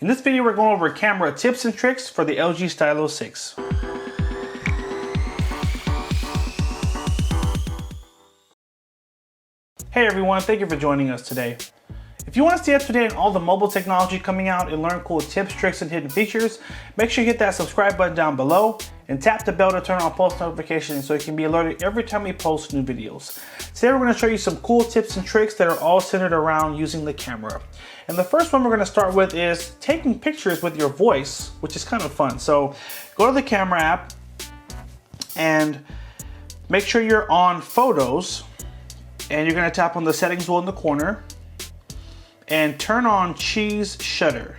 In this video, we're going over camera tips and tricks for the LG Stylo 6. Hey everyone, thank you for joining us today. If you want to stay up to date on all the mobile technology coming out and learn cool tips, tricks, and hidden features, make sure you hit that subscribe button down below and tap the bell to turn on post notifications so you can be alerted every time we post new videos. Today we're going to show you some cool tips and tricks that are all centered around using the camera. And the first one we're going to start with is taking pictures with your voice, which is kind of fun. So go to the camera app and make sure you're on Photos, and you're going to tap on the settings wheel in the corner and turn on Cheese Shutter.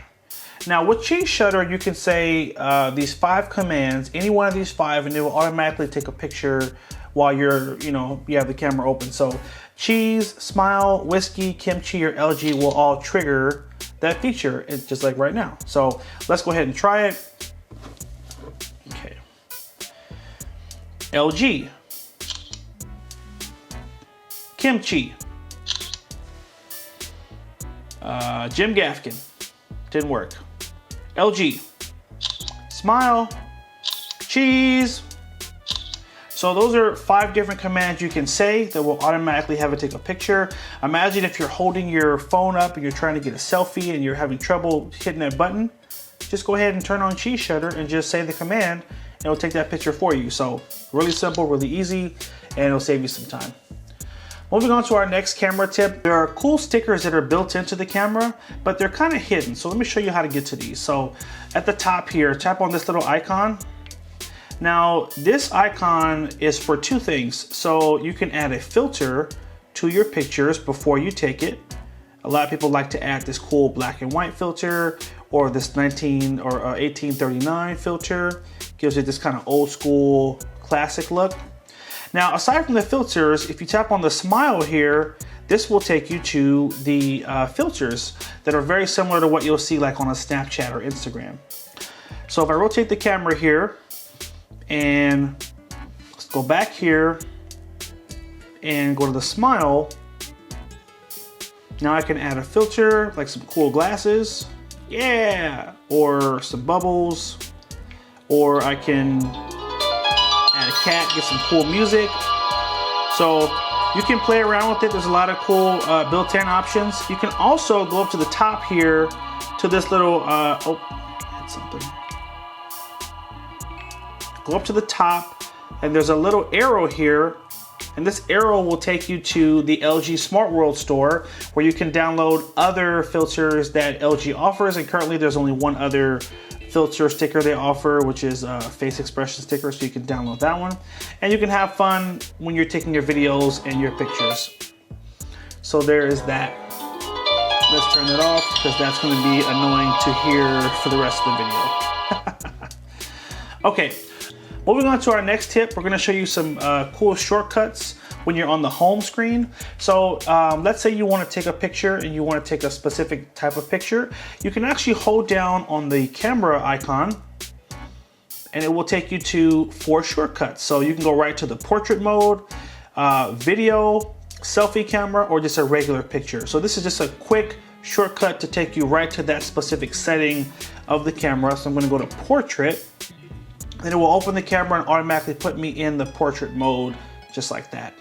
Now with Cheese Shutter, you can say these 5 commands, any one of these 5, and it will automatically take a picture while you have the camera open. So cheese, smile, whiskey, kimchi, or LG will all trigger that feature, just like right now. So let's go ahead and try it. Okay. LG. Kimchi. Jim Gaffigan. Didn't work. LG. Smile. Cheese. So those are 5 different commands you can say that will automatically have it take a picture. Imagine if you're holding your phone up and you're trying to get a selfie and you're having trouble hitting that button. Just go ahead and turn on Cheese Shutter and just say the command and it'll take that picture for you. So really simple, really easy, and it'll save you some time. Moving on to our next camera tip, there are cool stickers that are built into the camera, but they're kind of hidden. So let me show you how to get to these. So at the top here, tap on this little icon. Now this icon is for 2 things. So you can add a filter to your pictures before you take it. A lot of people like to add this cool black and white filter or this 1839 filter. Gives it this kind of old school classic look. Now, aside from the filters, if you tap on the smile here, this will take you to the filters that are very similar to what you'll see like on a Snapchat or Instagram. So if I rotate the camera here and let's go back here and go to the smile, now I can add a filter like some cool glasses, yeah, or some bubbles, or I can add a cat, get some cool music. So you can play around with it. There's a lot of cool built-in options. You can also go up to the top here to this little, oh, I had something. Go up to the top and there's a little arrow here, and this arrow will take you to the LG Smart World store where you can download other filters that LG offers, and currently there's only one other filter sticker they offer, which is a face expression sticker, so you can download that one. And you can have fun when you're taking your videos and your pictures. So there is that. Let's turn it off because that's going to be annoying to hear for the rest of the video. Okay, moving on to our next tip, we're going to show you some cool shortcuts when you're on the home screen. So let's say you want to take a picture and you want to take a specific type of picture. You can actually hold down on the camera icon and it will take you to 4 shortcuts. So you can go right to the portrait mode, video, selfie camera, or just a regular picture. So this is just a quick shortcut to take you right to that specific setting of the camera. So I'm going to go to portrait, and it will open the camera and automatically put me in the portrait mode just like that.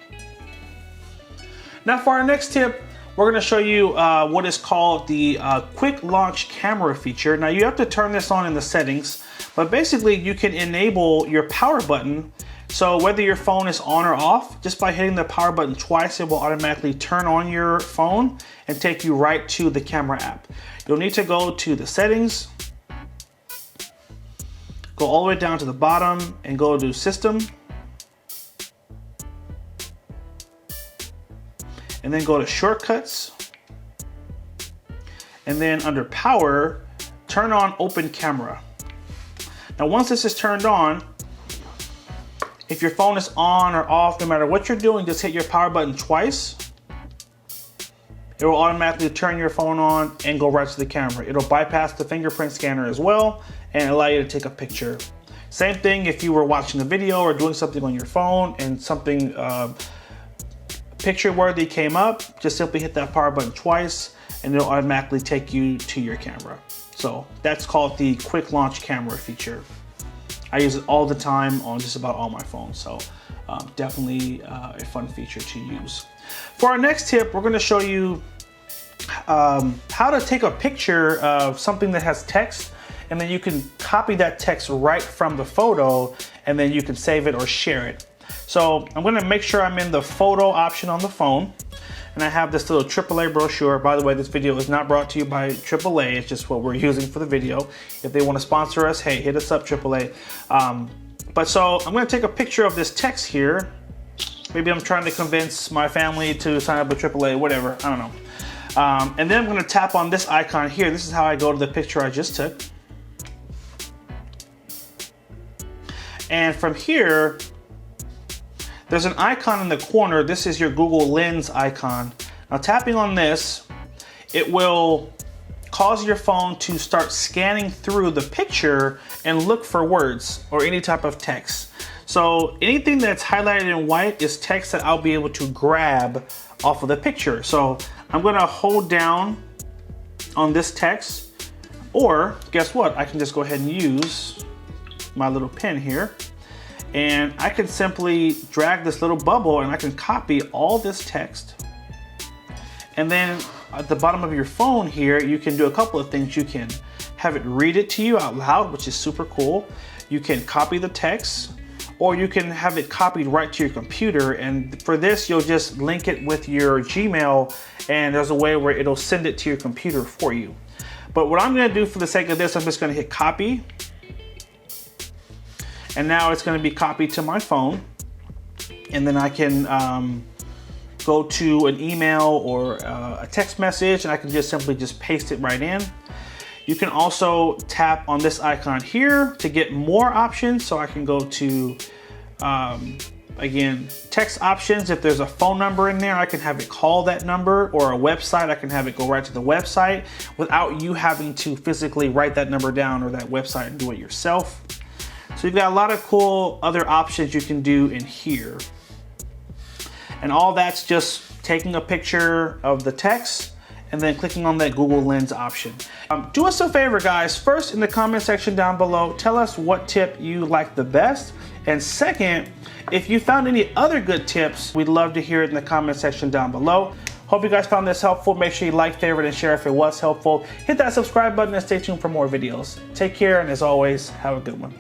Now for our next tip, we're going to show you what is called the quick launch camera feature. Now you have to turn this on in the settings, but basically you can enable your power button. So whether your phone is on or off, just by hitting the power button twice, it will automatically turn on your phone and take you right to the camera app. You'll need to go to the settings, go all the way down to the bottom and go to System, and then go to Shortcuts, and then under Power, turn on Open Camera. Now once this is turned on, if your phone is on or off, no matter what you're doing, just hit your power button twice. It will automatically turn your phone on and go right to the camera. It'll bypass the fingerprint scanner as well and allow you to take a picture. Same thing if you were watching a video or doing something on your phone and something picture worthy came up, just simply hit that power button twice and it'll automatically take you to your camera. So that's called the quick launch camera feature. I use it all the time on just about all my phones. So definitely a fun feature to use. For our next tip, we're going to show you how to take a picture of something that has text, and then you can copy that text right from the photo, and then you can save it or share it. So I'm going to make sure I'm in the photo option on the phone. And I have this little AAA brochure. By the way, this video is not brought to you by AAA. It's just what we're using for the video. If they want to sponsor us, hey, hit us up, AAA. But so I'm going to take a picture of this text here. Maybe I'm trying to convince my family to sign up with AAA, whatever. I don't know. And then I'm going to tap on this icon here. This is how I go to the picture I just took. And from here, there's an icon in the corner. This is your Google Lens icon. Now tapping on this, it will cause your phone to start scanning through the picture and look for words or any type of text. So anything that's highlighted in white is text that I'll be able to grab off of the picture. So I'm gonna hold down on this text, or guess what? I can just go ahead and use my little pen here. And I can simply drag this little bubble and I can copy all this text. And then at the bottom of your phone here, you can do a couple of things. You can have it read it to you out loud, which is super cool. You can copy the text, or you can have it copied right to your computer. And for this, you'll just link it with your Gmail, and there's a way where it'll send it to your computer for you. But what I'm gonna do for the sake of this, I'm just gonna hit copy. And now it's going to be copied to my phone, and then I can go to an email or a text message, and I can just simply paste it right in. You can also tap on this icon here to get more options. So I can go to, again, text options. If there's a phone number in there, I can have it call that number, or a website, I can have it go right to the website without you having to physically write that number down or that website and do it yourself. So you've got a lot of cool other options you can do in here. And all that's just taking a picture of the text and then clicking on that Google Lens option. Do us a favor, guys. First, in the comment section down below, tell us what tip you like the best. And second, if you found any other good tips, we'd love to hear it in the comment section down below. Hope you guys found this helpful. Make sure you like, favorite, and share if it was helpful. Hit that subscribe button and stay tuned for more videos. Take care, and as always, have a good one.